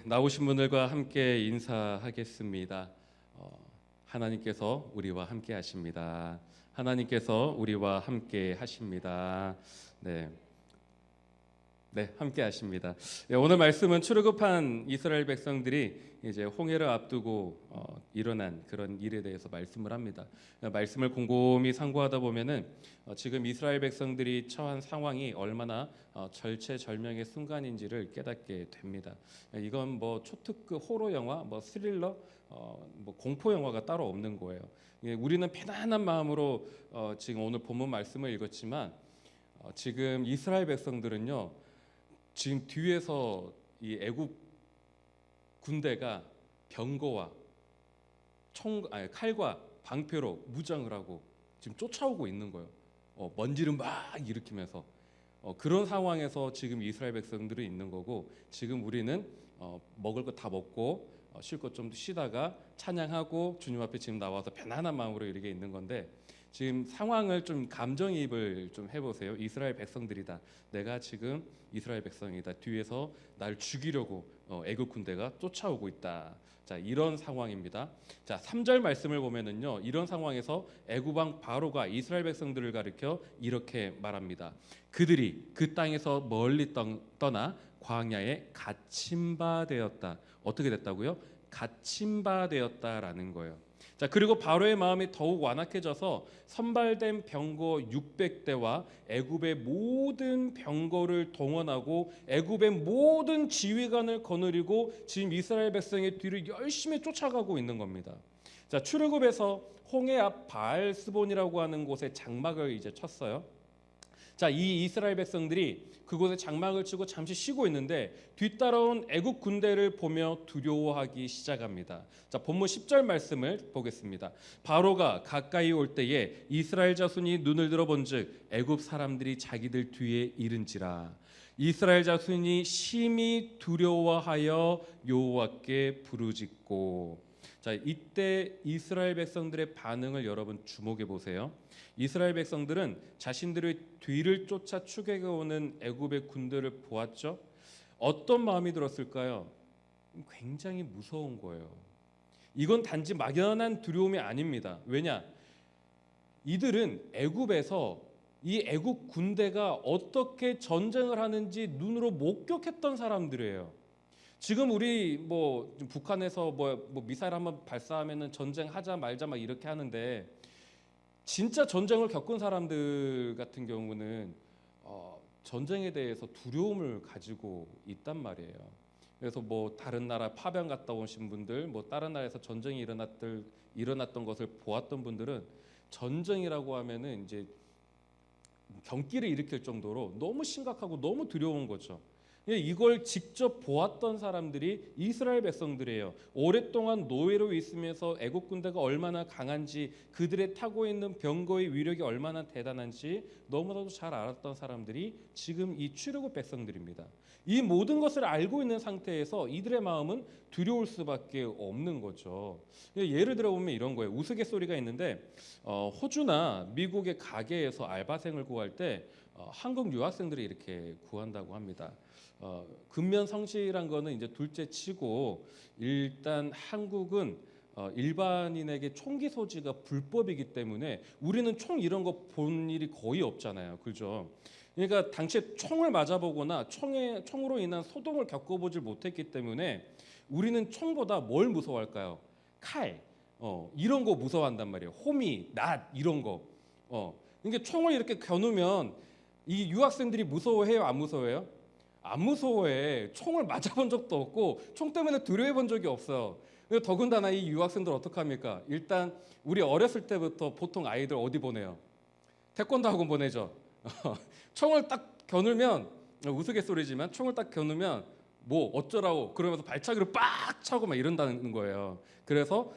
나오신 분들과 함께 인사하겠습니다. 하나님께서 우리와 함께 하십니다. 하나님께서 우리와 함께 하십니다. 네. 함께 하십니다. 오늘 말씀은 출애굽한 이스라엘 백성들이 이제 홍해를 앞두고 일어난 그런 일에 대해서 말씀을 합니다. 말씀을 곰곰이 상고하다 보면은 지금 이스라엘 백성들이 처한 상황이 얼마나 절체절명의 순간인지를 깨닫게 됩니다. 이건 뭐 초특급 호러 영화, 뭐 스릴러, 뭐 공포 영화가 따로 없는 거예요. 우리는 편안한 마음으로 지금 오늘 본문 말씀을 읽었지만 지금 이스라엘 백성들은요. 지금 뒤에서 이 애굽 군대가 병거와 칼과 방패로 무장을 하고 지금 쫓아오고 있는 거예요. 먼지를 막 일으키면서 그런 상황에서 지금 이스라엘 백성들은 있는 거고, 지금 우리는 먹을 거 다 먹고 쉴 것 좀 쉬다가 찬양하고 주님 앞에 지금 나와서 편안한 마음으로 이렇게 있는 건데, 지금 상황을 좀 감정이입을 좀 해보세요. 이스라엘 백성들이다. 내가 지금 이스라엘 백성이다. 뒤에서 날 죽이려고 애굽 군대가 쫓아오고 있다. 자, 이런 상황입니다. 자, 3절 말씀을 보면은요, 이런 상황에서 애굽 왕 바로가 이스라엘 백성들을 가리켜 이렇게 말합니다. 그들이 그 땅에서 멀리 떠나 광야에 갇힌 바 되었다. 어떻게 됐다고요? 갇힌 바 되었다라는 거예요. 자, 그리고 바로의 마음이 더욱 완악해져서 선발된 병거 600대와 애굽의 모든 병거를 동원하고 애굽의 모든 지휘관을 거느리고 지금 이스라엘 백성의 뒤를 열심히 쫓아가고 있는 겁니다. 자, 출애굽에서 홍해 앞 바알스본이라고 하는 곳에 장막을 이제 쳤어요. 자, 이 이스라엘 백성들이 그곳에 장막을 치고 잠시 쉬고 있는데 뒤따라온 애국 군대를 보며 두려워하기 시작합니다. 자, 본문 10절 말씀을 보겠습니다. 바로가 가까이 올 때에 이스라엘 자손이 눈을 들어본즉 애국 사람들이 자기들 뒤에 이른지라. 이스라엘 자손이 심히 두려워하여 여호와께 부르짖고. 자, 이때 이스라엘 백성들의 반응을 여러분 주목해 보세요. 이스라엘 백성들은 자신들의 뒤를 쫓아 추격해 오는 애굽의 군대를 보았죠. 어떤 마음이 들었을까요? 굉장히 무서운 거예요. 이건 단지 막연한 두려움이 아닙니다. 왜냐? 이들은 애굽에서 이 애굽 군대가 어떻게 전쟁을 하는지 눈으로 목격했던 사람들이에요. 지금 우리 뭐 북한에서 뭐 미사일 한번 발사하면은 전쟁하자 말자 막 이렇게 하는데, 진짜 전쟁을 겪은 사람들 같은 경우는 전쟁에 대해서 두려움을 가지고 있단 말이에요. 그래서 뭐 다른 나라 파병 갔다 오신 분들, 뭐 다른 나라에서 전쟁이 일어났던 것을 보았던 분들은 전쟁이라고 하면은 이제 경기를 일으킬 정도로 너무 심각하고 너무 두려운 거죠. 이걸 직접 보았던 사람들이 이스라엘 백성들이에요. 오랫동안 노예로 있으면서 애국 군대가 얼마나 강한지, 그들의 타고 있는 병거의 위력이 얼마나 대단한지 너무나도 잘 알았던 사람들이 지금 이 출애굽 백성들입니다. 이 모든 것을 알고 있는 상태에서 이들의 마음은 두려울 수밖에 없는 거죠. 예를 들어 보면 이런 거예요. 우스갯소리가 있는데 호주나 미국의 가게에서 알바생을 구할 때 한국 유학생들이 이렇게 구한다고 합니다. 근면 성실한 거는 이제 둘째 치고, 일단 한국은 일반인에게 총기 소지가 불법이기 때문에 우리는 총 이런 거 본 일이 거의 없잖아요. 그죠? 그러니까 당시에 총을 맞아보거나 총으로 인한 소동을 겪어보질 못했기 때문에 우리는 총보다 뭘 무서워할까요? 칼, 이런 거 무서워한단 말이에요. 호미, 낫 이런 거. 그러니까 총을 이렇게 겨누면 이 유학생들이 무서워해요, 안 무서워해요? 안 무서워해. 총을 맞아본 적도 없고 총 때문에 두려워해본 적이 없어요. 더군다나 이 유학생들 어떡합니까? 일단 우리 어렸을 때부터 보통 아이들 어디 보내요? 태권도 학원 보내죠. 총을 딱 겨누면, 우스갯소리지만 총을 딱 겨누면 뭐 어쩌라고 그러면서 발차기로 빡 차고 막 이런다는 거예요. 그래서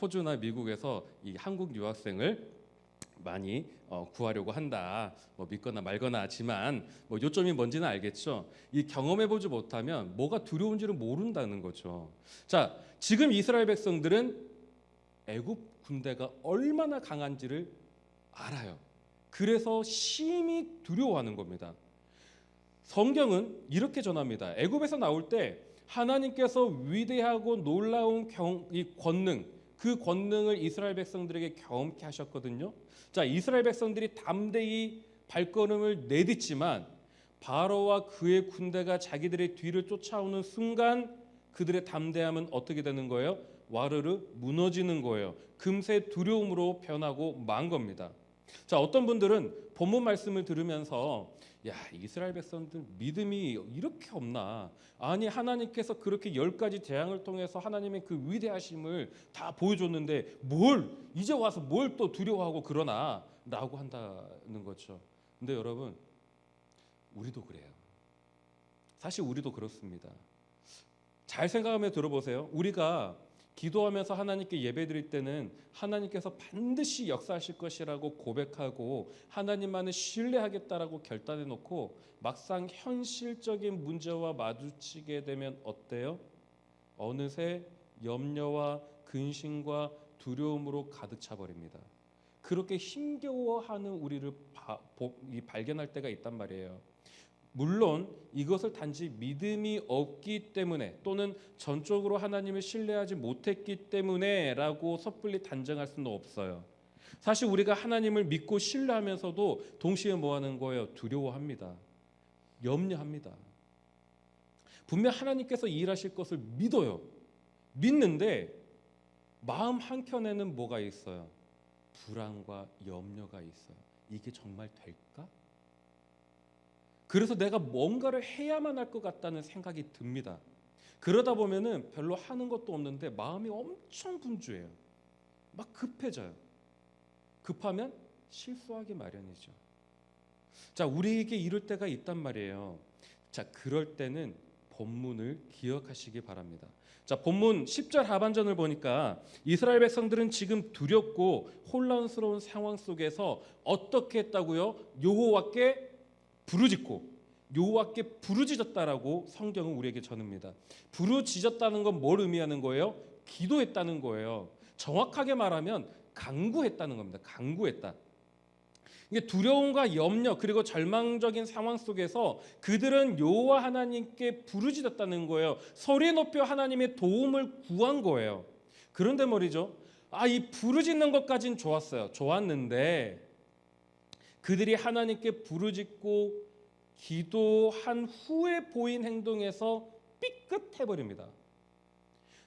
호주나 미국에서 이 한국 유학생을 많이 구하려고 한다. 뭐 믿거나 말거나 하지만 뭐 요점이 뭔지는 알겠죠. 이 경험해보지 못하면 뭐가 두려운지를 모른다는 거죠. 자, 지금 이스라엘 백성들은 애굽 군대가 얼마나 강한지를 알아요. 그래서 심히 두려워하는 겁니다. 성경은 이렇게 전합니다. 애굽에서 나올 때 하나님께서 위대하고 놀라운 이 권능, 그 권능을 이스라엘 백성들에게 경험케 하셨거든요. 자, 이스라엘 백성들이 담대히 발걸음을 내딛지만 바로와 그의 군대가 자기들의 뒤를 쫓아오는 순간 그들의 담대함은 어떻게 되는 거예요? 와르르 무너지는 거예요. 금세 두려움으로 변하고 만 겁니다. 자, 어떤 분들은 본문 말씀을 들으면서 야, 이스라엘 백성들 믿음이 이렇게 없나? 아니, 하나님께서 그렇게 10가지 재앙을 통해서 하나님의 그 위대하심을 다 보여줬는데 뭘 이제 와서 뭘 또 두려워하고 그러나? 라고 한다는 거죠. 근데 여러분, 우리도 그래요. 사실 우리도 그렇습니다. 잘 생각하며 들어보세요. 우리가 기도하면서 하나님께 예배드릴 때는 하나님께서 반드시 역사하실 것이라고 고백하고 하나님만을 신뢰하겠다라고 결단해 놓고 막상 현실적인 문제와 마주치게 되면 어때요? 어느새 염려와 근심과 두려움으로 가득 차버립니다. 그렇게 힘겨워하는 우리를 발견할 때가 있단 말이에요. 물론 이것을 단지 믿음이 없기 때문에 또는 전적으로 하나님을 신뢰하지 못했기 때문에 라고 섣불리 단정할 수는 없어요. 사실 우리가 하나님을 믿고 신뢰하면서도 동시에 뭐 하는 거예요? 두려워합니다. 염려합니다. 분명 하나님께서 일하실 것을 믿어요. 믿는데 마음 한켠에는 뭐가 있어요? 불안과 염려가 있어요. 이게 정말 될까? 그래서 내가 뭔가를 해야만 할 것 같다는 생각이 듭니다. 그러다 보면은 별로 하는 것도 없는데 마음이 엄청 분주해요. 막 급해져요. 급하면 실수하기 마련이죠. 자, 우리에게 이럴 때가 있단 말이에요. 자, 그럴 때는 본문을 기억하시기 바랍니다. 자, 본문 10절 하반전을 보니까 이스라엘 백성들은 지금 두렵고 혼란스러운 상황 속에서 어떻게 했다고요? 여호와께 부르짖고 여호와께 부르짖었다라고 성경은 우리에게 전합니다. 부르짖었다는 건 뭘 의미하는 거예요? 기도했다는 거예요. 정확하게 말하면 간구했다는 겁니다. 간구했다. 이게 두려움과 염려 그리고 절망적인 상황 속에서 그들은 여호와 하나님께 부르짖었다는 거예요. 소리 높여 하나님의 도움을 구한 거예요. 그런데 말이죠. 이 부르짖는 것까진 좋았어요. 좋았는데 그들이 하나님께 부르짖고 기도한 후에 보인 행동에서 삐끗해버립니다.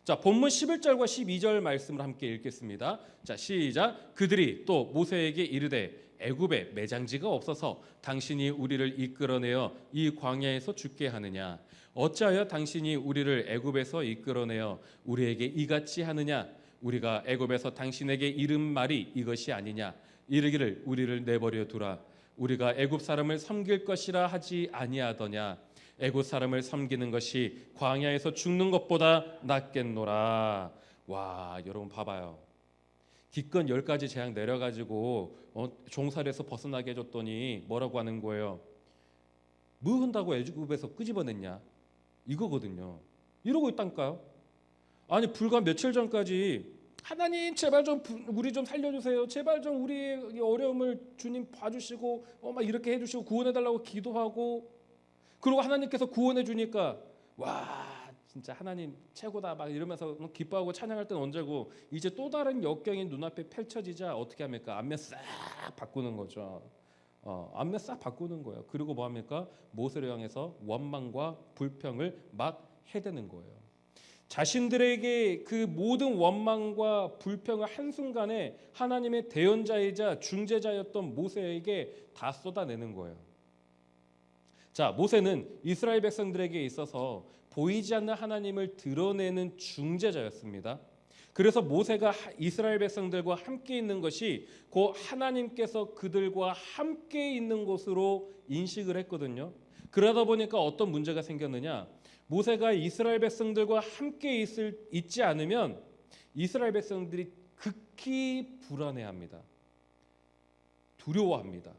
자, 본문 11절과 12절 말씀을 함께 읽겠습니다. 자, 시작. 그들이 또 모세에게 이르되 애굽에 매장지가 없어서 당신이 우리를 이끌어내어 이 광야에서 죽게 하느냐? 어찌하여 당신이 우리를 애굽에서 이끌어내어 우리에게 이같이 하느냐? 우리가 애굽에서 당신에게 이른 말이 이것이 아니냐? 이르기를 우리를 내버려 두라. 우리가 애굽 사람을 섬길 것이라 하지 아니하더냐? 애굽 사람을 섬기는 것이 광야에서 죽는 것보다 낫겠노라. 와, 여러분 봐봐요. 기껏 10가지 재앙 내려가지고 종살에서 벗어나게 해줬더니 뭐라고 하는 거예요? 뭐 한다고 애굽에서 끄집어냈냐? 이거거든요. 이러고 있다니까요. 아니, 불과 며칠 전까지 하나님 제발 좀 우리 좀 살려주세요. 제발 좀 우리의 어려움을 주님 봐주시고 막 이렇게 해주시고 구원해달라고 기도하고, 그리고 하나님께서 구원해 주니까 와 진짜 하나님 최고다 막 이러면서 기뻐하고 찬양할 때는 언제고, 이제 또 다른 역경이 눈앞에 펼쳐지자 어떻게 합니까? 안면 싹 바꾸는 거죠. 안면 싹 바꾸는 거예요. 그리고 뭐 합니까? 모세를 향해서 원망과 불평을 막 해대는 거예요. 자신들에게 그 모든 원망과 불평을 한순간에 하나님의 대언자이자 중재자였던 모세에게 다 쏟아내는 거예요. 자, 모세는 이스라엘 백성들에게 있어서 보이지 않는 하나님을 드러내는 중재자였습니다. 그래서 모세가 이스라엘 백성들과 함께 있는 것이 곧 하나님께서 그들과 함께 있는 것으로 인식을 했거든요. 그러다 보니까 어떤 문제가 생겼느냐? 모세가 이스라엘 백성들과 함께 있지 않으면 이스라엘 백성들이 극히 불안해합니다. 두려워합니다.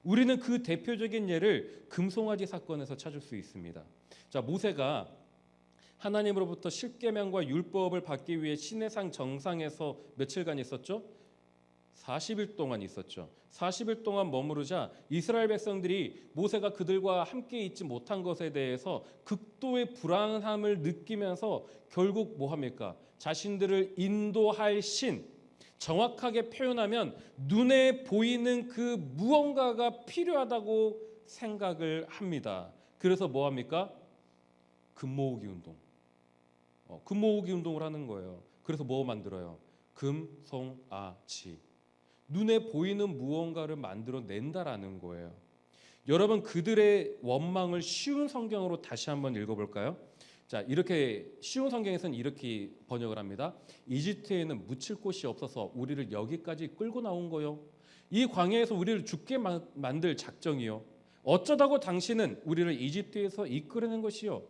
우리는 그 대표적인 예를 금송아지 사건에서 찾을 수 있습니다. 자, 모세가 하나님으로부터 십계명과 율법을 받기 위해 시내산 정상에서 며칠간 있었죠? 40일 동안 있었죠. 40일 동안 머무르자 이스라엘 백성들이 모세가 그들과 함께 있지 못한 것에 대해서 극도의 불안함을 느끼면서 결국 뭐 합니까? 자신들을 인도할 신, 정확하게 표현하면 눈에 보이는 그 무언가가 필요하다고 생각을 합니다. 그래서 뭐 합니까? 금 모으기 운동. 금 모으기 운동을 하는 거예요. 그래서 뭐 만들어요? 금송아지. 눈에 보이는 무언가를 만들어 낸다라는 거예요. 여러분, 그들의 원망을 쉬운 성경으로 다시 한번 읽어볼까요? 자, 이렇게 쉬운 성경에서는 이렇게 번역을 합니다. 이집트에는 묻힐 곳이 없어서 우리를 여기까지 끌고 나온 거요. 이 광야에서 우리를 죽게 만들 작정이요. 어쩌다고 당신은 우리를 이집트에서 이끌어낸 것이요.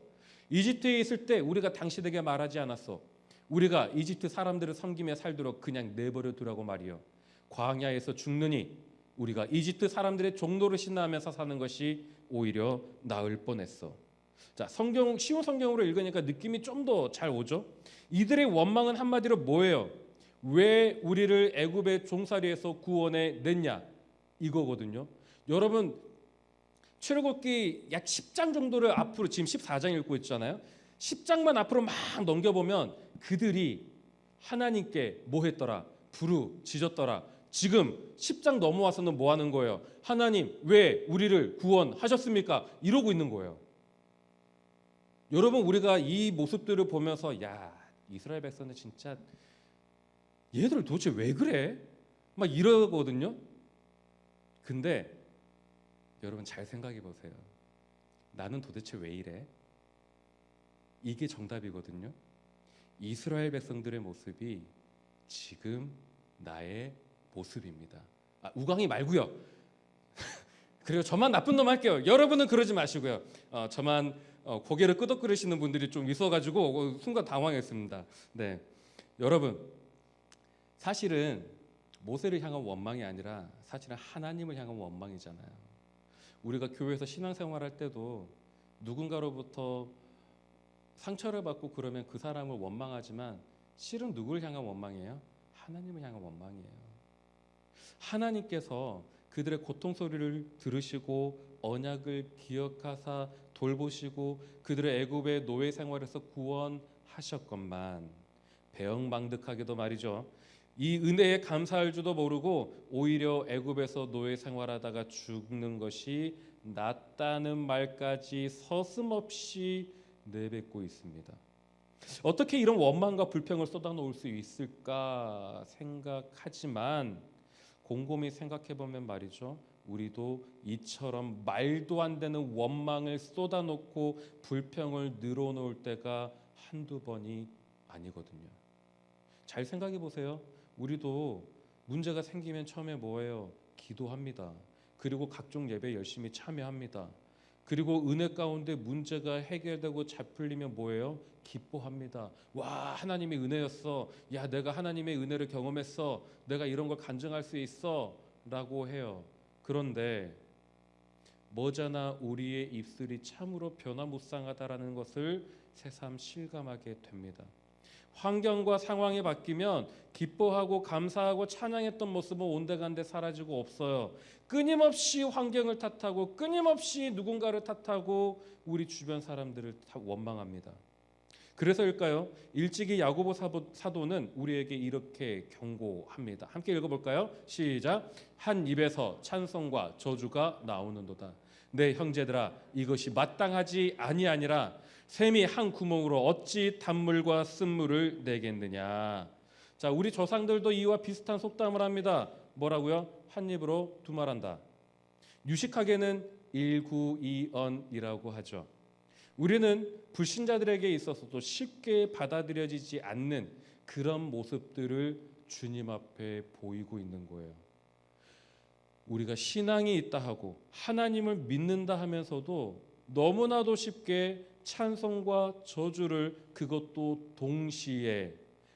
이집트에 있을 때 우리가 당신에게 말하지 않았어. 우리가 이집트 사람들을 섬기며 살도록 그냥 내버려 두라고 말이요. 광야에서 죽느니 우리가 이집트 사람들의 종노릇 신나하면서 사는 것이 오히려 나을 뻔했어. 자, 성경 쉬운 성경으로 읽으니까 느낌이 좀 더 잘 오죠. 이들의 원망은 한마디로 뭐예요? 왜 우리를 애굽의 종살이에서 구원해 냈냐 이거거든요. 여러분, 출애굽기 약 10장 정도를 앞으로 지금 14장 읽고 있잖아요. 10장만 앞으로 막 넘겨보면 그들이 하나님께 뭐 했더라? 부르짖었더라. 지금 10장 넘어와서는 뭐 하는 거예요? 하나님 왜 우리를 구원하셨습니까? 이러고 있는 거예요. 여러분, 우리가 이 모습들을 보면서 야, 이스라엘 백성들 진짜 얘들 도대체 왜 그래? 막 이러거든요. 근데 여러분 잘 생각해 보세요. 나는 도대체 왜 이래? 이게 정답이거든요. 이스라엘 백성들의 모습이 지금 나의 모습입니다. 우광이 말고요. 그리고 저만 나쁜 놈 할게요. 여러분은 그러지 마시고요. 저만 고개를 끄덕거리시는 분들이 좀 있어가지고 순간 당황했습니다. 네, 여러분, 사실은 모세를 향한 원망이 아니라 사실은 하나님을 향한 원망이잖아요. 우리가 교회에서 신앙생활할 때도 누군가로부터 상처를 받고 그러면 그 사람을 원망하지만 실은 누구를 향한 원망이에요? 하나님을 향한 원망이에요. 하나님께서 그들의 고통 소리를 들으시고 언약을 기억하사 돌보시고 그들의 애굽의 노예 생활에서 구원하셨건만 배영망덕하게도 말이죠. 이 은혜에 감사할 줄도 모르고 오히려 애굽에서 노예 생활하다가 죽는 것이 낫다는 말까지 서슴없이 내뱉고 있습니다. 어떻게 이런 원망과 불평을 쏟아놓을 수 있을까 생각하지만 곰곰이 생각해보면 말이죠. 우리도 이처럼 말도 안 되는 원망을 쏟아놓고 불평을 늘어놓을 때가 한두 번이 아니거든요. 잘 생각해 보세요. 우리도 문제가 생기면 처음에 뭐예요? 기도합니다. 그리고 각종 예배 열심히 참여합니다. 그리고 은혜 가운데 문제가 해결되고 잘 풀리면 뭐예요? 기뻐합니다. 와, 하나님의 은혜였어. 야, 내가 하나님의 은혜를 경험했어. 내가 이런 걸 간증할 수 있어 라고 해요. 그런데 머지않아 우리의 입술이 참으로 변화무쌍하다라는 것을 새삼 실감하게 됩니다. 환경과 상황이 바뀌면 기뻐하고 감사하고 찬양했던 모습은 온데간데 사라지고 없어요. 끊임없이 환경을 탓하고 끊임없이 누군가를 탓하고 우리 주변 사람들을 원망합니다. 그래서일까요? 일찍이 야고보 사도는 우리에게 이렇게 경고합니다. 함께 읽어볼까요? 시작. 한 입에서 찬송과 저주가 나오는도다. 내 형제들아, 이것이 마땅하지 아니하니라. 샘이 한 구멍으로 어찌 단물과 쓴물을 내겠느냐. 자, 우리 조상들도 이와 비슷한 속담을 합니다. 뭐라고요? 한 입으로 두 말한다. 유식하게는 일구이언이라고 하죠. 우리는 불신자들에게 있어서도 쉽게 받아들여지지 않는 그런 모습들을 주님 앞에 보이고 있는 거예요. 우리가 신앙이 있다 하고 하나님을 믿는다 하면서도 너무나도 쉽게 찬송과 저주를 그것도 동시에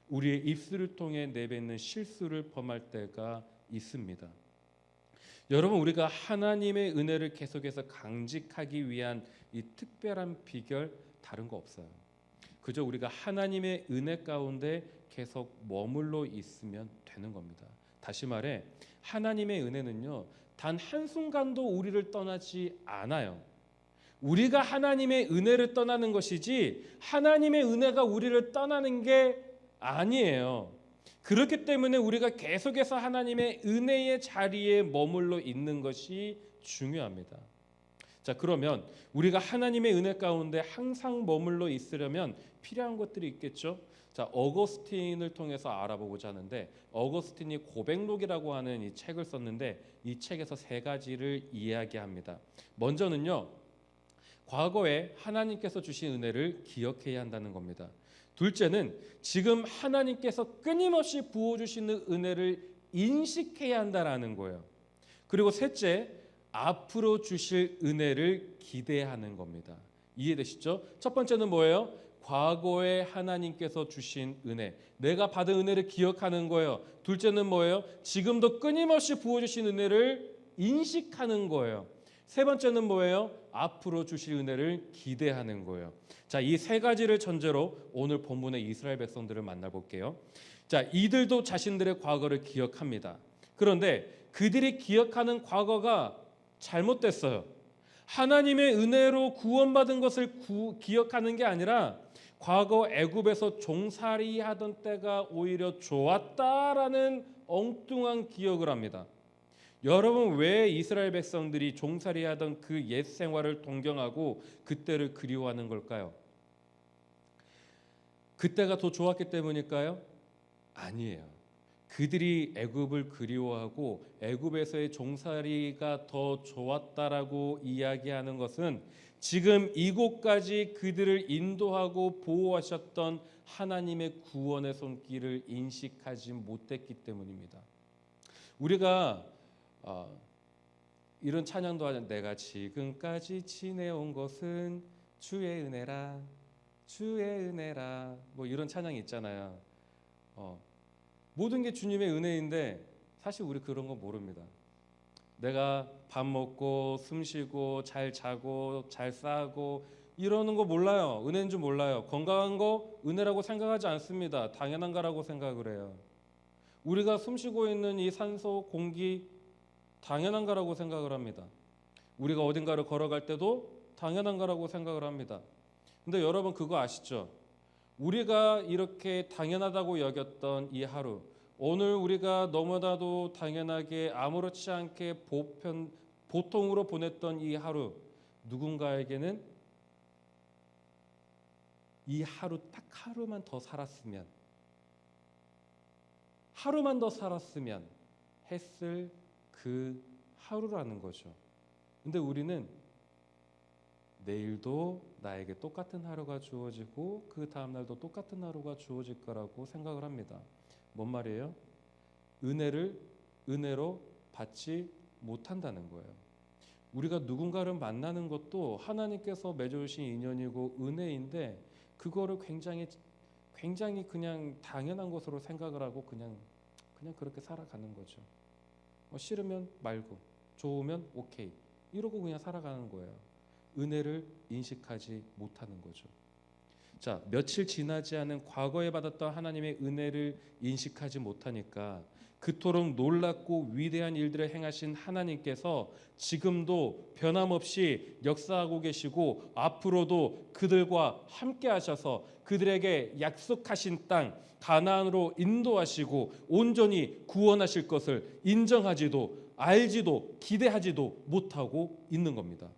우리의 입술을 통해 내뱉는 실수를 범할 때가 있습니다. 여러분, 우리가 하나님의 은혜를 계속해서 강직하기 위한 이 특별한 비결 다른 거 없어요. 그저 우리가 하나님의 은혜 가운데 계속 머물러 있으면 되는 겁니다. 다시 말해 하나님의 은혜는요, 단 한순간도 우리를 떠나지 않아요. 우리가 하나님의 은혜를 떠나는 것이지 하나님의 은혜가 우리를 떠나는 게 아니에요. 그렇기 때문에 우리가 계속해서 하나님의 은혜의 자리에 머물러 있는 것이 중요합니다. 자, 그러면 우리가 하나님의 은혜 가운데 항상 머물러 있으려면 필요한 것들이 있겠죠. 자, 어거스틴을 통해서 알아보고자 하는데, 어거스틴이 고백록이라고 하는 이 책을 썼는데 이 책에서 세 가지를 이야기합니다. 먼저는요, 과거에 하나님께서 주신 은혜를 기억해야 한다는 겁니다. 둘째는 지금 하나님께서 끊임없이 부어주시는 은혜를 인식해야 한다는 거예요. 그리고 셋째, 앞으로 주실 은혜를 기대하는 겁니다. 이해되시죠? 첫 번째는 뭐예요? 과거에 하나님께서 주신 은혜, 내가 받은 은혜를 기억하는 거예요. 둘째는 뭐예요? 지금도 끊임없이 부어주신 은혜를 인식하는 거예요. 세 번째는 뭐예요? 앞으로 주실 은혜를 기대하는 거예요. 자, 이 세 가지를 전제로 오늘 본문의 이스라엘 백성들을 만나볼게요. 자, 이들도 자신들의 과거를 기억합니다. 그런데 그들이 기억하는 과거가 잘못됐어요. 하나님의 은혜로 구원받은 것을 기억하는 게 아니라 과거 애굽에서 종살이 하던 때가 오히려 좋았다라는 엉뚱한 기억을 합니다. 여러분, 왜 이스라엘 백성들이 종살이 하던 그 옛 생활을 동경하고 그때를 그리워하는 걸까요? 그때가 더 좋았기 때문일까요? 아니에요. 그들이 애굽을 그리워하고 애굽에서의 종살이가 더 좋았다라고 이야기하는 것은 지금 이곳까지 그들을 인도하고 보호하셨던 하나님의 구원의 손길을 인식하지 못했기 때문입니다. 우리가 이런 찬양도 하는, 내가 지금까지 지내온 것은 주의 은혜라, 주의 은혜라, 뭐 이런 찬양이 있잖아요. 모든 게 주님의 은혜인데 사실 우리 그런 거 모릅니다. 내가 밥 먹고 숨 쉬고 잘 자고 잘 싸고 이러는 거 몰라요. 은혜인 줄 몰라요. 건강한 거 은혜라고 생각하지 않습니다. 당연한 거라고 생각을 해요. 우리가 숨 쉬고 있는 이 산소, 공기 당연한 거라고 생각을 합니다. 우리가 어딘가를 걸어갈 때도 당연한 거라고 생각을 합니다. 근데 여러분 그거 아시죠? 우리가 이렇게 당연하다고 여겼던 이 하루, 오늘 우리가 너무나도 당연하게 아무렇지 않게 보통으로 보냈던 이 하루, 누군가에게는 이 하루 딱 하루만 더 살았으면, 하루만 더 살았으면 했을 그 하루라는 거죠. 근데 우리는 내일도 나에게 똑같은 하루가 주어지고 그 다음 날도 똑같은 하루가 주어질 거라고 생각을 합니다. 뭔 말이에요? 은혜를 은혜로 받지 못한다는 거예요. 우리가 누군가를 만나는 것도 하나님께서 맺어주신 인연이고 은혜인데 그거를 굉장히 그냥 당연한 것으로 생각을 하고 그냥 그렇게 살아가는 거죠. 싫으면 말고 좋으면 오케이 이러고 그냥 살아가는 거예요. 은혜를 인식하지 못하는 거죠. 자, 며칠 지나지 않은 과거에 받았던 하나님의 은혜를 인식하지 못하니까 그토록 놀랍고 위대한 일들을 행하신 하나님께서 지금도 변함없이 역사하고 계시고 앞으로도 그들과 함께 하셔서 그들에게 약속하신 땅 가나안으로 인도하시고 온전히 구원하실 것을 인정하지도 알지도 기대하지도 못하고 있는 겁니다.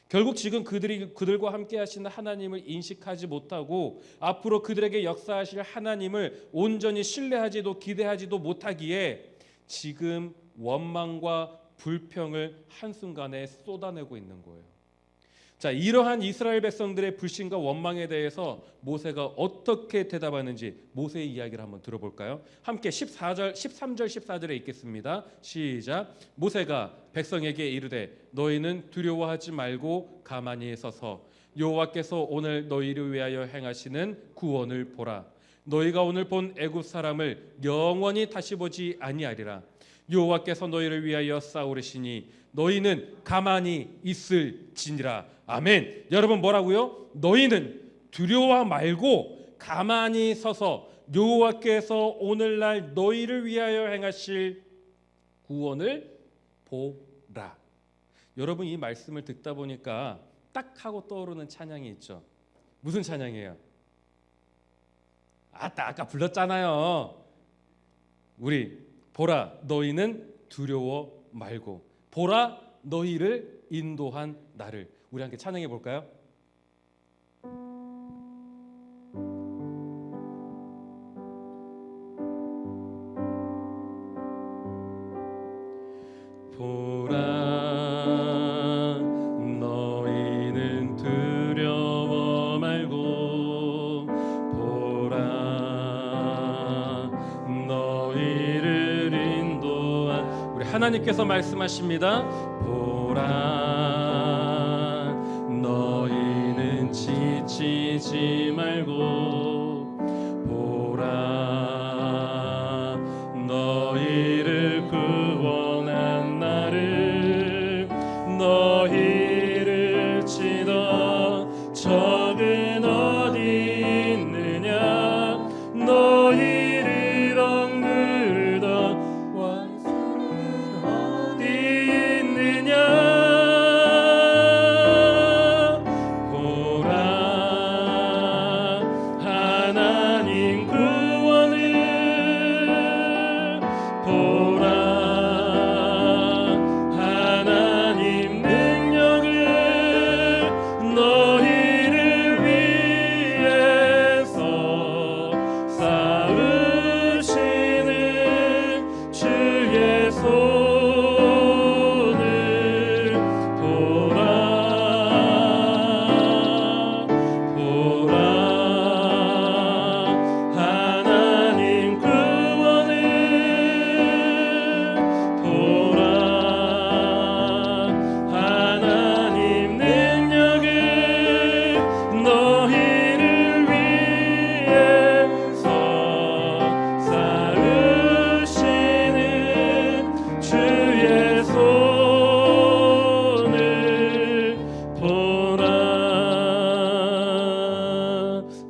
결국 지금 그들과 함께 하시는 하나님을 인식하지 못하고 앞으로 그들에게 역사하실 하나님을 온전히 신뢰하지도 기대하지도 못하기에 지금 원망과 불평을 한순간에 쏟아내고 있는 거예요. 자, 이러한 이스라엘 백성들의 불신과 원망에 대해서 모세가 어떻게 대답하는지 모세의 이야기를 한번 들어볼까요? 함께 13절 14절에 읽겠습니다. 시작. 모세가 백성에게 이르되 너희는 두려워하지 말고 가만히 서서 여호와께서 오늘 너희를 위하여 행하시는 구원을 보라. 너희가 오늘 본 애굽 사람을 영원히 다시 보지 아니하리라. 여호와께서 너희를 위하여 싸우르시니 너희는 가만히 있을지니라. 아멘. 여러분 뭐라고요? 너희는 두려워 말고 가만히 서서 여호와께서 오늘날 너희를 위하여 행하실 구원을 보라. 여러분, 이 말씀을 듣다 보니까 딱 하고 떠오르는 찬양이 있죠. 무슨 찬양이에요? 아까 불렀잖아요. 우리 보라 너희는 두려워 말고 보라 너희를 인도한 나를. 우리 함께 찬양해 볼까요? 보라 너희는 두려워 말고 보라 너희를 인도한. 우리 하나님께서 말씀하십니다. 보라 너희는 지치지 말고 보라 너희를 구원한 나를. 너희를 치던 적은 어디 있느냐 너희를 억누르던 원수는 어디 있느냐. 보라 하나님 구원을 보라 하나님 능력을 너희를 위해서 쌓으시는 주의 손을 보라 보라 하나님 구원을 보라 하나님 능력을 너희를 위해서 쌓으시는 주의 손을 보라.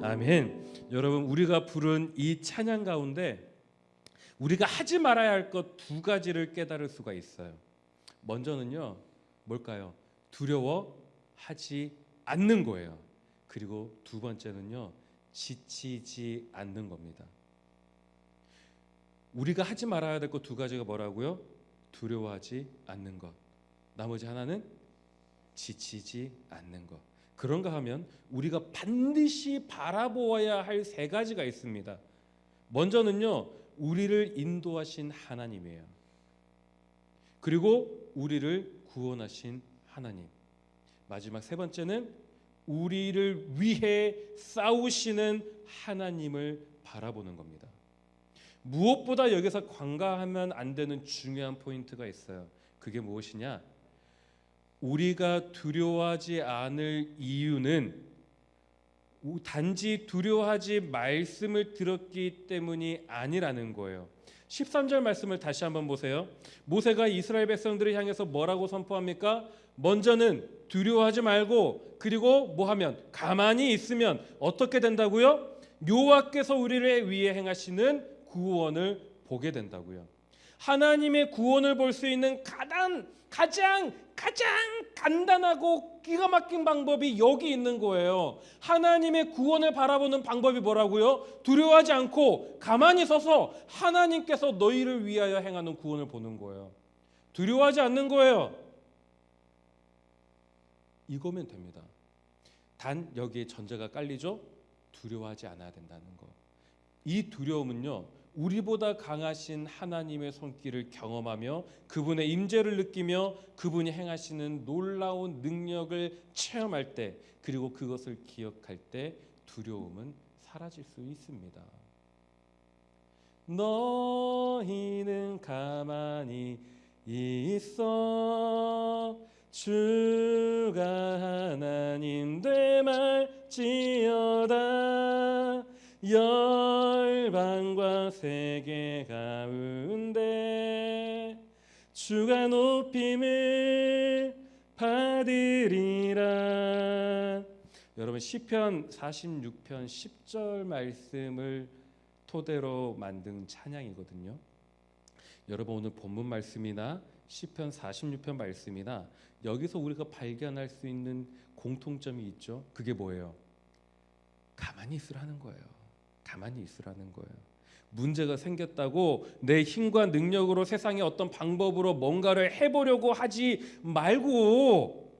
아멘. 여러분, 우리가 부른 이 찬양 가운데 우리가 하지 말아야 할 것 두 가지를 깨달을 수가 있어요. 먼저는요, 뭘까요? 두려워하지 않는 거예요. 그리고 두 번째는요, 지치지 않는 겁니다. 우리가 하지 말아야 될 것 두 가지가 뭐라고요? 두려워하지 않는 것. 나머지 하나는 지치지 않는 것. 그런가 하면 우리가 반드시 바라보아야 할 세 가지가 있습니다. 먼저는요, 우리를 인도하신 하나님이에요. 그리고 우리를 구원하신 하나님. 마지막 세 번째는 우리를 위해 싸우시는 하나님을 바라보는 겁니다. 무엇보다 여기서 관가하면 안 되는 중요한 포인트가 있어요. 그게 무엇이냐? 우리가 두려워하지 않을 이유는 단지 두려워하지 말씀을 들었기 때문이 아니라는 거예요. 13절 말씀을 다시 한번 보세요. 모세가 이스라엘 백성들을 향해서 뭐라고 선포합니까? 먼저는 두려워하지 말고, 그리고 뭐하면? 가만히 있으면 어떻게 된다고요? 여호와께서 우리를 위해 행하시는 구원을 보게 된다고요. 하나님의 구원을 볼 수 있는 가장 간단하고 기가 막힌 방법이 여기 있는 거예요. 하나님의 구원을 바라보는 방법이 뭐라고요? 두려워하지 않고 가만히 서서 하나님께서 너희를 위하여 행하는 구원을 보는 거예요. 두려워하지 않는 거예요. 이거면 됩니다. 단 여기에 전제가 깔리죠. 두려워하지 않아야 된다는 거. 이 두려움은요, 우리보다 강하신 하나님의 손길을 경험하며 그분의 임재를 느끼며 그분이 행하시는 놀라운 능력을 체험할 때, 그리고 그것을 기억할 때 두려움은 사라질 수 있습니다. 너희는 가만히 있어 주가 하나님 되말지어다. 열방과 세계 가운데 주가 높임을 받으리라. 여러분, 시편 46편 10절 말씀을 토대로 만든 찬양이거든요. 여러분 오늘 본문 말씀이나 시편 46편 말씀이나 여기서 우리가 발견할 수 있는 공통점이 있죠. 그게 뭐예요? 가만히 있으라는 거예요. 가만히 있으라는 거예요. 문제가 생겼다고 내 힘과 능력으로 세상의 어떤 방법으로 뭔가를 해보려고 하지 말고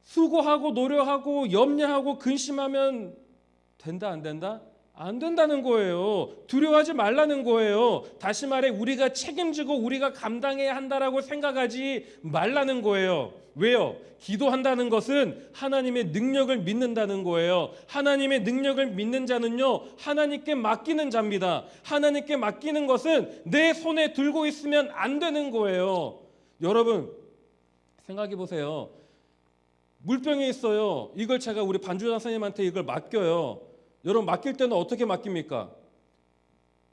수고하고 노력하고 염려하고 근심하면 된다 안 된다? 안 된다는 거예요. 두려워하지 말라는 거예요. 다시 말해 우리가 책임지고 우리가 감당해야 한다라고 생각하지 말라는 거예요. 왜요? 기도한다는 것은 하나님의 능력을 믿는다는 거예요. 하나님의 능력을 믿는 자는요, 하나님께 맡기는 자입니다. 하나님께 맡기는 것은 내 손에 들고 있으면 안 되는 거예요. 여러분 생각해 보세요. 물병이 있어요. 이걸 제가 우리 반주장 선생님한테 이걸 맡겨요. 여러분 맡길 때는 어떻게 맡깁니까?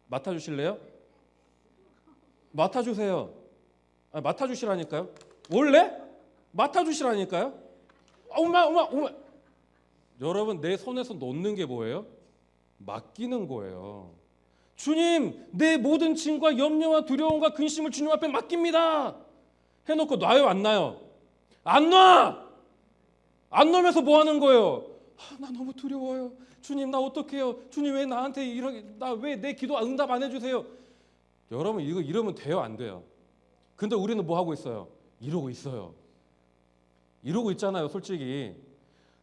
맡아주실래요? 맡아주세요. 맡아주시라니까요. 원래? 맡아주시라니까요. 엄마. 여러분 내 손에서 놓는 게 뭐예요? 맡기는 거예요. 주님, 내 모든 짐과 염려와 두려움과 근심을 주님 앞에 맡깁니다. 해놓고 놔요, 안 놔요? 안 놔! 안 놓으면서 뭐 하는 거예요? 나 너무 두려워요. 주님 나 어떡해요? 주님 왜 나한테 왜 내 기도 응답 안 해주세요? 여러분 이거 이러면 돼요, 안 돼요? 근데 우리는 뭐 하고 있어요? 이러고 있어요. 이러고 있잖아요, 솔직히.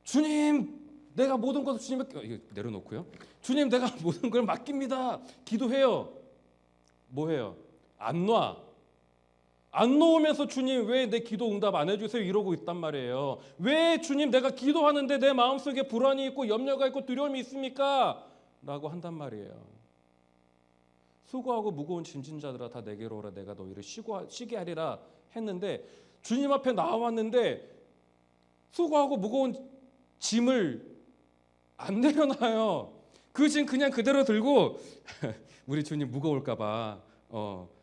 주님, 내가 모든 것을 주님께 이거 내려놓고요. 주님, 내가 모든 걸 맡깁니다. 기도해요. 뭐 해요? 안 놔. 안 놓으면서 주님 왜 내 기도 응답 안 해주세요? 이러고 있단 말이에요. 왜 주님 내가 기도하는데 내 마음속에 불안이 있고 염려가 있고 두려움이 있습니까? 라고 한단 말이에요. 수고하고 무거운 짐진 자들아 다 내게로 오라 내가 너희를 쉬게 하리라 했는데 주님 앞에 나왔는데 수고하고 무거운 짐을 안 내려놔요. 그 짐 그냥 그대로 들고 우리 주님 무거울까 봐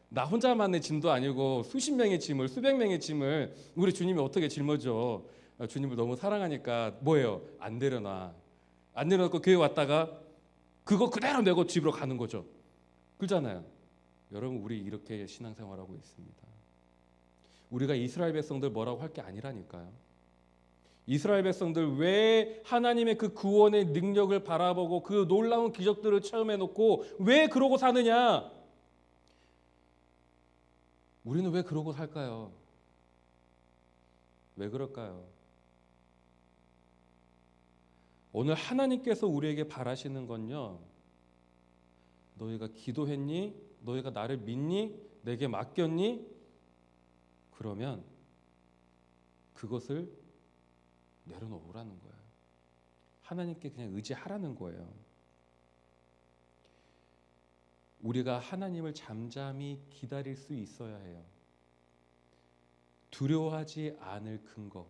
나 혼자만의 짐도 아니고 수십 명의 짐을 수백 명의 짐을 우리 주님이 어떻게 짊어져. 주님을 너무 사랑하니까 뭐예요? 안 내려놔. 안 내려놓고 교회 왔다가 그거 그대로 내고 집으로 가는 거죠. 그렇잖아요. 여러분 우리 이렇게 신앙생활하고 있습니다. 우리가 이스라엘 백성들 뭐라고 할 게 아니라니까요. 이스라엘 백성들 왜 하나님의 그 구원의 능력을 바라보고 그 놀라운 기적들을 체험해놓고 왜 그러고 사느냐? 우리는 왜 그러고 살까요? 왜 그럴까요? 오늘 하나님께서 우리에게 바라시는 건요, 너희가 기도했니? 너희가 나를 믿니? 내게 맡겼니? 그러면 그것을 내려놓으라는 거예요. 하나님께 그냥 의지하라는 거예요. 우리가 하나님을 잠잠히 기다릴 수 있어야 해요. 두려워하지 않을 근거,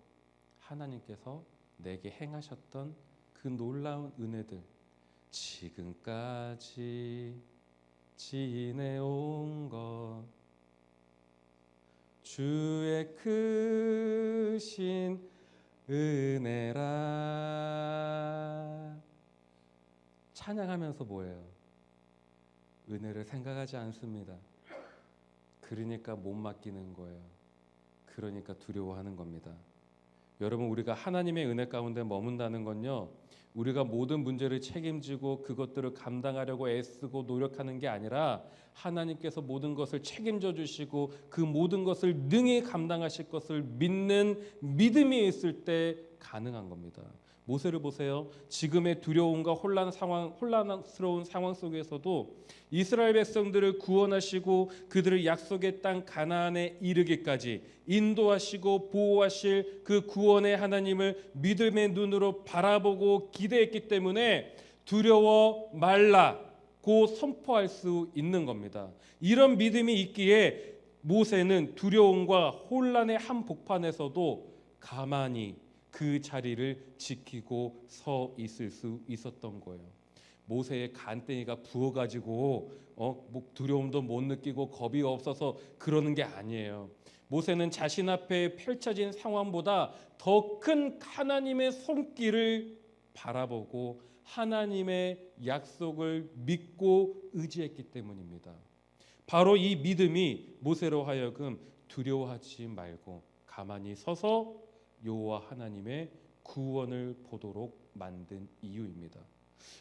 하나님께서 내게 행하셨던 그 놀라운 은혜들, 지금까지 지내온 것 주의 크신 은혜라. 찬양하면서 뭐예요? 은혜를 생각하지 않습니다. 그러니까 못 맡기는 거예요. 그러니까 두려워하는 겁니다. 여러분 우리가 하나님의 은혜 가운데 머문다는 건요, 우리가 모든 문제를 책임지고 그것들을 감당하려고 애쓰고 노력하는 게 아니라 하나님께서 모든 것을 책임져 주시고 그 모든 것을 능히 감당하실 것을 믿는 믿음이 있을 때 가능한 겁니다. 모세를 보세요. 지금의 두려움과 혼란스러운 상황 속에서도 이스라엘 백성들을 구원하시고 그들을 약속의 땅 가나안에 이르기까지 인도하시고 보호하실 그 구원의 하나님을 믿음의 눈으로 바라보고 기대했기 때문에 두려워 말라고 선포할 수 있는 겁니다. 이런 믿음이 있기에 모세는 두려움과 혼란의 한복판에서도 가만히 그 자리를 지키고 서 있을 수 있었던 거예요. 모세의 간땡이가 부어가지고 두려움도 못 느끼고 겁이 없어서 그러는 게 아니에요. 모세는 자신 앞에 펼쳐진 상황보다 더 큰 하나님의 손길을 바라보고 하나님의 약속을 믿고 의지했기 때문입니다. 바로 이 믿음이 모세로 하여금 두려워하지 말고 가만히 서서 여호와 하나님의 구원을 보도록 만든 이유입니다.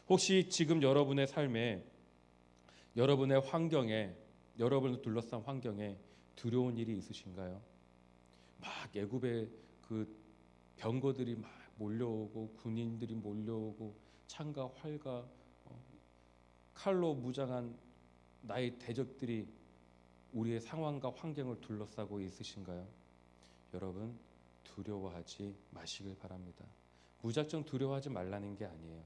혹시 지금 여러분의 삶에, 여러분의 환경에, 여러분을 둘러싼 환경에 두려운 일이 있으신가요? 막 애굽의 그 병거들이 막 몰려오고 군인들이 몰려오고 창과 활과 칼로 무장한 나의 대적들이 우리의 상황과 환경을 둘러싸고 있으신가요? 여러분 두려워하지 마시길 바랍니다. 무작정 두려워하지 말라는 게 아니에요.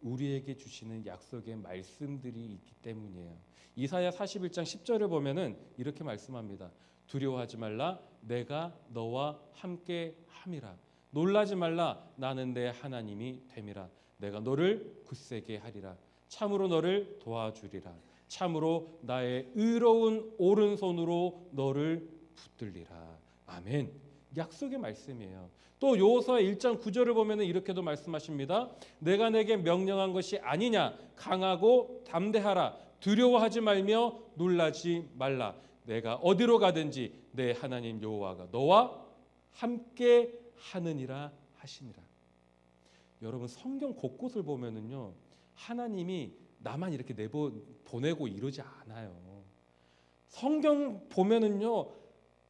우리에게 주시는 약속의 말씀들이 있기 때문이에요. 이사야 41장 10절을 보면은 이렇게 말씀합니다. 두려워하지 말라, 내가 너와 함께 함이라. 놀라지 말라, 나는 내 하나님이 됨이라. 내가 너를 굳세게 하리라. 참으로 너를 도와주리라. 참으로 나의 의로운 오른손으로 너를 붙들리라. 아멘. 약속의 말씀이에요. 또 여호수아 1장 9절을 보면 이렇게도 말씀하십니다. 내가 내게 명령한 것이 아니냐. 강하고 담대하라. 두려워하지 말며 놀라지 말라. 내가 어디로 가든지 내 하나님 여호와가 너와 함께 하느니라 하시니라. 여러분 성경 곳곳을 보면은요, 하나님이 나만 이렇게 보내고 이러지 않아요. 성경 보면은요,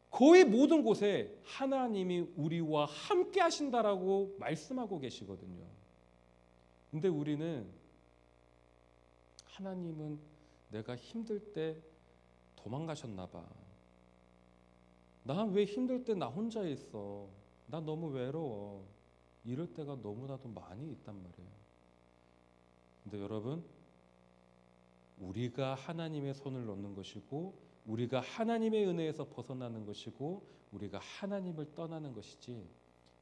거의 모든 곳에 하나님이 우리와 함께 하신다라고 말씀하고 계시거든요. 근데 우리는 하나님은 내가 힘들 때 도망가셨나 봐. 나 왜 힘들 때 나 혼자 있어? 나 너무 외로워. 이럴 때가 너무나도 많이 있단 말이에요. 근데 여러분, 우리가 하나님의 손을 놓는 것이고 우리가 하나님의 은혜에서 벗어나는 것이고 우리가 하나님을 떠나는 것이지,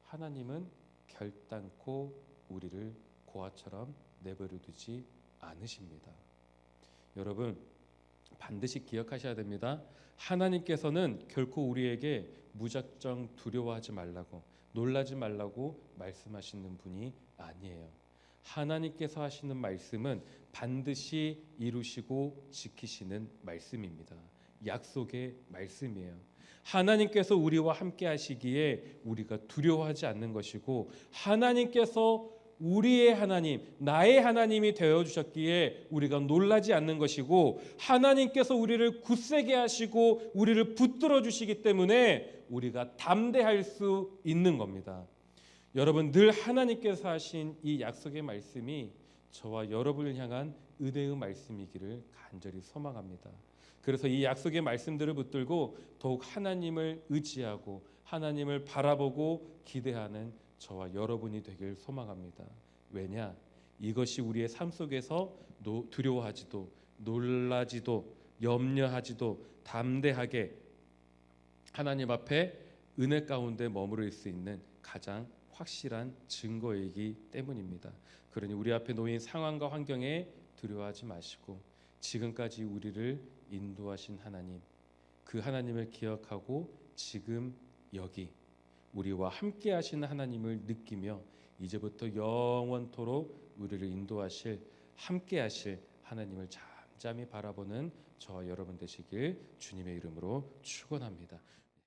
하나님은 결단코 우리를 고아처럼 내버려 두지 않으십니다. 여러분 반드시 기억하셔야 됩니다. 하나님께서는 결코 우리에게 무작정 두려워하지 말라고, 놀라지 말라고 말씀하시는 분이 아니에요. 하나님께서 하시는 말씀은 반드시 이루시고 지키시는 말씀입니다. 약속의 말씀이에요. 하나님께서 우리와 함께 하시기에 우리가 두려워하지 않는 것이고, 하나님께서 우리의 하나님, 나의 하나님이 되어주셨기에 우리가 놀라지 않는 것이고, 하나님께서 우리를 굳세게 하시고 우리를 붙들어 주시기 때문에 우리가 담대할 수 있는 겁니다. 여러분 늘 하나님께서 하신 이 약속의 말씀이 저와 여러분을 향한 은혜의 말씀이기를 간절히 소망합니다. 그래서 이 약속의 말씀들을 붙들고 더욱 하나님을 의지하고 하나님을 바라보고 기대하는 저와 여러분이 되길 소망합니다. 왜냐? 이것이 우리의 삶 속에서 두려워하지도 놀라지도 염려하지도 담대하게 하나님 앞에 은혜 가운데 머무를 수 있는 가장 확실한 증거이기 때문입니다. 그러니 우리 앞에 놓인 상황과 환경에 두려워하지 마시고 지금까지 우리를 인도하신 하나님, 그 하나님을 기억하고 지금 여기 우리와 함께 하시는 하나님을 느끼며 이제부터 영원토록 우리를 인도하실, 함께 하실 하나님을 잠잠히 바라보는 저와 여러분 되시길 주님의 이름으로 축원합니다.